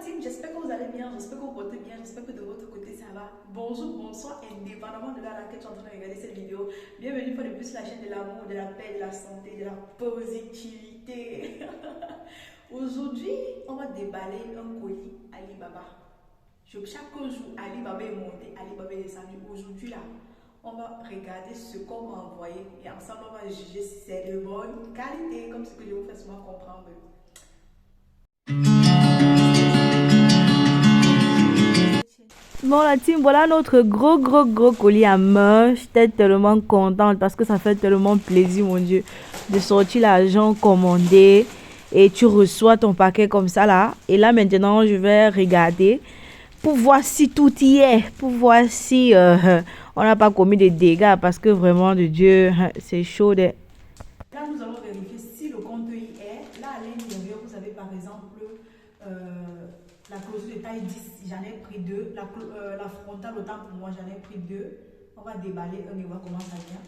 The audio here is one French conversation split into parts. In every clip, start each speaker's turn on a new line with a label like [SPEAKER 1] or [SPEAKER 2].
[SPEAKER 1] team, j'espère que vous allez bien, j'espère que vous portez bien, j'espère que de votre côté ça va. Bonjour, bonsoir, indépendamment de l'heure à laquelle tu es en train de regarder cette vidéo. Bienvenue une fois de plus sur la chaîne de l'amour, de la paix, de la santé, de la positivité. Aujourd'hui, on va déballer un colis Alibaba. Chaque jour, Alibaba est monté, Alibaba est descendu. Aujourd'hui, là, on va regarder ce qu'on m'a envoyé et ensemble, on va juger si c'est de bonne qualité, comme ce que je vous fais souvent comprendre.
[SPEAKER 2] Bon la team, voilà notre gros colis à main. J'étais tellement contente parce que ça fait tellement plaisir mon Dieu de sortir l'argent commandé et tu reçois ton paquet comme ça là. Et là maintenant je vais regarder pour voir si tout y est, pour voir si on n'a pas commis des dégâts parce que vraiment de Dieu c'est chaud de...
[SPEAKER 1] Là, nous allons vérifier si le compte y est. Là, à l'intérieur, vous avez par exemple la clôture de taille 10, j'en ai pris deux. La frontale, autant pour moi, j'en ai pris deux. On va déballer un et voir comment ça vient.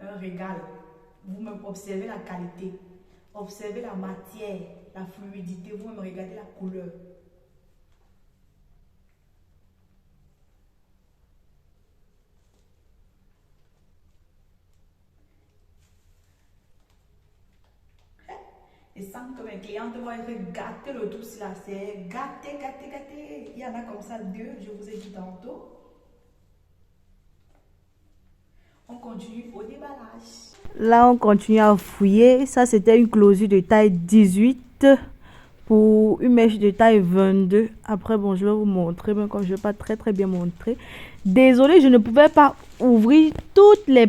[SPEAKER 1] Un régal. Vous me observez la qualité, observez la matière, la fluidité, vous me regardez la couleur. Et sans que mes clientes vont être gâtées le tout cela, c'est gâté, gâté, gâté. Il y en a comme ça deux, je vous ai dit tantôt. On continue au déballage.
[SPEAKER 2] Là on continue à fouiller. Ça c'était une clôture de taille 18 pour une mèche de taille 22. Après bon je vais vous montrer, mais comme je ne vais pas très bien montrer. Désolée, je ne pouvais pas ouvrir tous les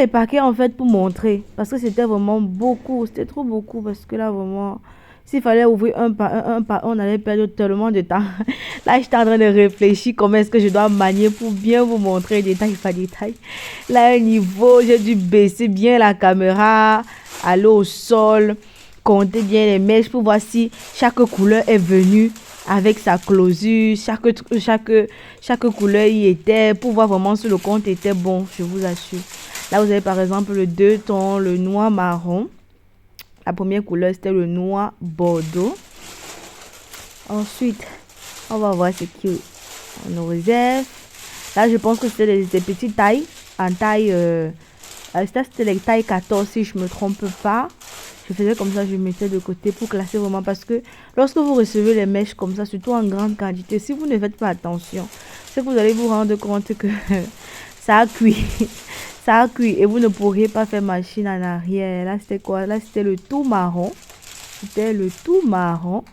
[SPEAKER 2] paquets en fait pour montrer. Parce que c'était vraiment beaucoup, c'était trop beaucoup. Parce que là vraiment, s'il fallait ouvrir un par un, on allait perdre tellement de temps. Là j'étais en train de réfléchir comment est-ce que je dois manier pour bien vous montrer détail par détail. Là à un niveau, j'ai dû baisser bien la caméra, aller au sol, compter bien les mèches pour voir si chaque couleur est venue avec sa clôture, chaque couleur y était, pour voir vraiment si le compte était bon, je vous assure. Là vous avez par exemple le deux tons, le noir marron. La première couleur c'était le noir bordeaux. Ensuite on va voir ce qu'on nous réserve. Là je pense que c'était des petites tailles, en taille c'était les tailles 14 si je me trompe pas. Je faisais comme ça, je mettais de côté pour classer vraiment parce que lorsque vous recevez les mèches comme ça, surtout en grande quantité, si vous ne faites pas attention, c'est que vous allez vous rendre compte que ça a cuit. Ça a cuit et vous ne pourriez pas faire machine en arrière. Là c'était quoi? Là c'était le tout marron. C'était le tout marron.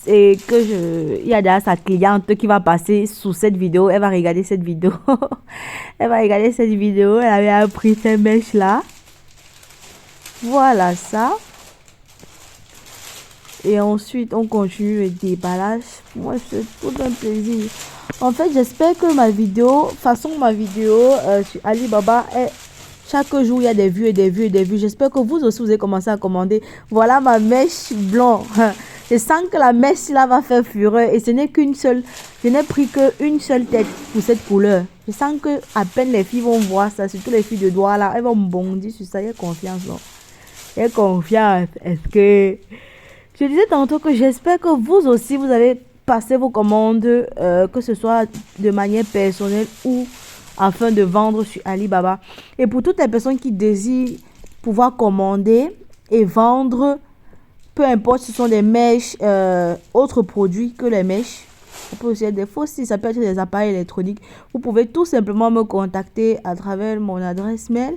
[SPEAKER 2] Et que il y a déjà sa cliente qui va passer sous cette vidéo. Elle va regarder cette vidéo. Elle va regarder cette vidéo. Elle avait appris ces mèches là. Voilà ça. Et ensuite, on continue le déballage. Moi, c'est tout un plaisir. En fait, j'espère que ma vidéo, sur Alibaba, chaque jour, il y a des vues et des vues et des vues. J'espère que vous aussi, vous avez commencé à commander. Voilà ma mèche blanc. Je sens que la mèche là va faire fureur. Et ce n'est qu'une seule. Je n'ai pris qu'une seule tête pour cette couleur. Je sens que à peine les filles vont voir ça, surtout les filles de doigts là, elles vont bondir sur ça. Il y a confiance, non? Il y a confiance. Est-ce que... Je disais tantôt que j'espère que vous aussi, vous avez passé vos commandes, que ce soit de manière personnelle ou afin de vendre sur Alibaba. Et pour toutes les personnes qui désirent pouvoir commander et vendre, peu importe si ce sont des mèches, autres produits que les mèches, ça peut aussi être des faux, si ça peut être des appareils électroniques, vous pouvez tout simplement me contacter à travers mon adresse mail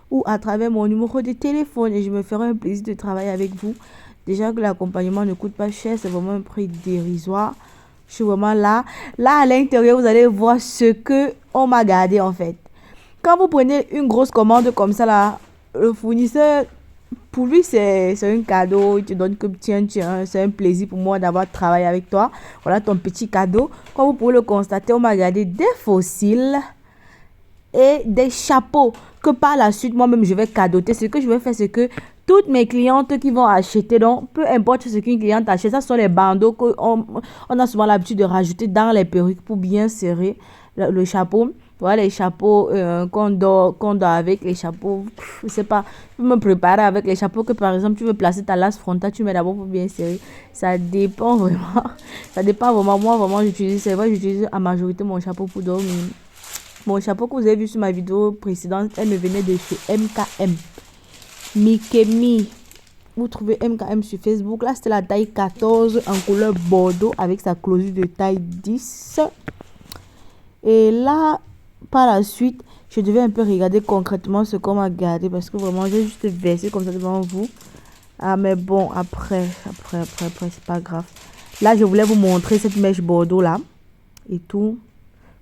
[SPEAKER 2] ou à travers mon numéro de téléphone et je me ferai un plaisir de travailler avec vous. Déjà que l'accompagnement ne coûte pas cher, c'est vraiment un prix dérisoire. Je suis vraiment là. Là, à l'intérieur, vous allez voir ce que on m'a gardé en fait. Quand vous prenez une grosse commande comme ça, là, le fournisseur, pour lui, c'est un cadeau. Il te donne que tiens, c'est un plaisir pour moi d'avoir travaillé avec toi. Voilà ton petit cadeau. Comme vous pouvez le constater, on m'a gardé des fossiles et des chapeaux que par la suite, moi-même, je vais cadoter. Ce que je vais faire, c'est que toutes mes clientes qui vont acheter, donc peu importe ce qu'une cliente achète, ça sont les bandeaux qu'on a souvent l'habitude de rajouter dans les perruques pour bien serrer le chapeau. Voilà les chapeaux qu'on dort avec, les chapeaux, je sais pas, tu peux me préparer avec les chapeaux que par exemple tu veux placer ta lace frontale, tu mets d'abord pour bien serrer. Ça dépend vraiment, ça dépend vraiment. Moi vraiment j'utilise, c'est vrai, j'utilise à majorité mon chapeau pour dormir. Mon chapeau que vous avez vu sur ma vidéo précédente, elle me venait de chez MKM. Mikemi. Vous trouvez MKM sur Facebook. Là, c'était la taille 14 en couleur bordeaux avec sa closure de taille 10. Et là, par la suite, je devais un peu regarder concrètement ce qu'on m'a gardé parce que vraiment, j'ai juste versé comme ça devant vous. Ah, mais bon, après, c'est pas grave. Là, je voulais vous montrer cette mèche bordeaux là et tout.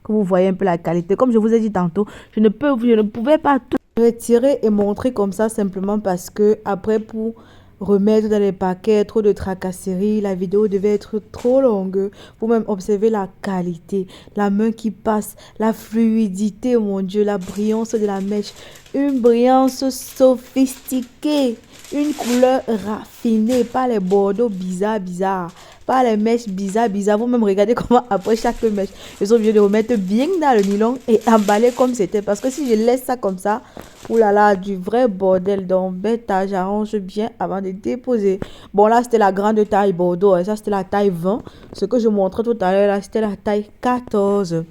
[SPEAKER 2] Que vous voyez un peu la qualité. Comme je vous ai dit tantôt, je ne pouvais pas tout retirer et montrer comme ça simplement parce que après pour remettre dans les paquets, trop de tracasseries, la vidéo devait être trop longue. Vous même observer la qualité, la main qui passe, la fluidité, oh mon Dieu, la brillance de la mèche, une brillance sophistiquée, une couleur raffinée, pas les bordeaux bizarres. Pas les mèches bizarres. Vous même regardez comment après chaque mèche, ils sont obligés de remettre bien dans le nylon et emballer comme c'était. Parce que si je laisse ça comme ça, oulala, du vrai bordel. Donc, bêta, j'arrange bien avant de déposer. Bon, là, c'était la grande taille bordeaux. Et ça, c'était la taille 20. Ce que je montrais tout à l'heure, là, c'était la taille 14.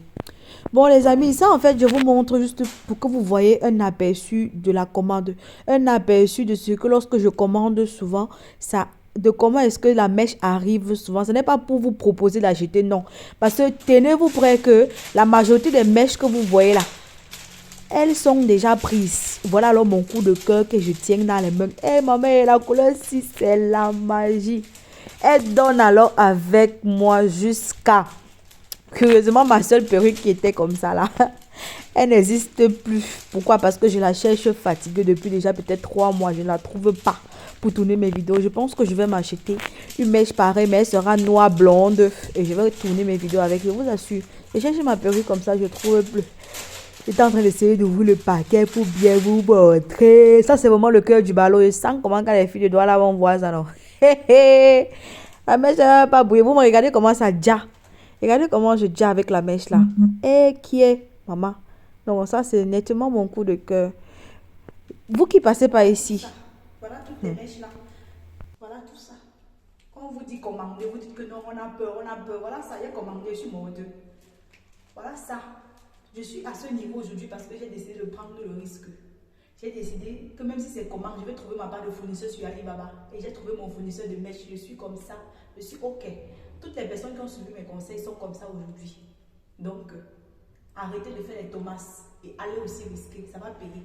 [SPEAKER 2] Bon, les amis, ça, en fait, je vous montre juste pour que vous voyez un aperçu de la commande. Un aperçu de ce que lorsque je commande souvent, ça de comment est-ce que la mèche arrive souvent. Ce n'est pas pour vous proposer d'acheter, non. Parce que tenez-vous prêt que la majorité des mèches que vous voyez là, elles sont déjà prises. Voilà alors mon coup de cœur que je tiens dans les mains. Eh maman, la couleur 6, c'est la magie. Elle donne alors avec moi jusqu'à... Curieusement, ma seule perruque qui était comme ça là, elle n'existe plus. Pourquoi? Parce que je la cherche fatiguée depuis déjà peut-être 3 mois. Je ne la trouve pas pour tourner mes vidéos. Je pense que je vais m'acheter une mèche pareille, mais elle sera noire blonde. Et je vais tourner mes vidéos avec. Je vous assure. Je cherche ma perruque comme ça, je ne trouve plus. J'étais en train d'essayer d'ouvrir le paquet pour bien vous montrer. Ça, c'est vraiment le cœur du ballon. Je sens comment quand les filles de doigts là vont voir ça, non? La mèche, elle va pas bouiller. Vous me regardez comment ça déjà. Regardez comment je dis avec la mèche là. Et qui est maman? Donc ça c'est nettement mon coup de cœur. Vous qui passez par ici.
[SPEAKER 1] Voilà toutes les mèches là. Voilà tout ça. Quand on vous dit commander, vous dites que non, on a peur. Voilà ça, il y a commandé, je suis mode. Voilà ça. Je suis à ce niveau aujourd'hui parce que j'ai décidé de prendre le risque. J'ai décidé que même si c'est commande, je vais trouver ma part de fournisseur sur Alibaba. Et j'ai trouvé mon fournisseur de mèches. Je suis comme ça. Je suis OK. Toutes les personnes qui ont suivi mes conseils sont comme ça aujourd'hui. Donc, arrêtez de faire les tomasses et allez aussi risquer. Ça va payer.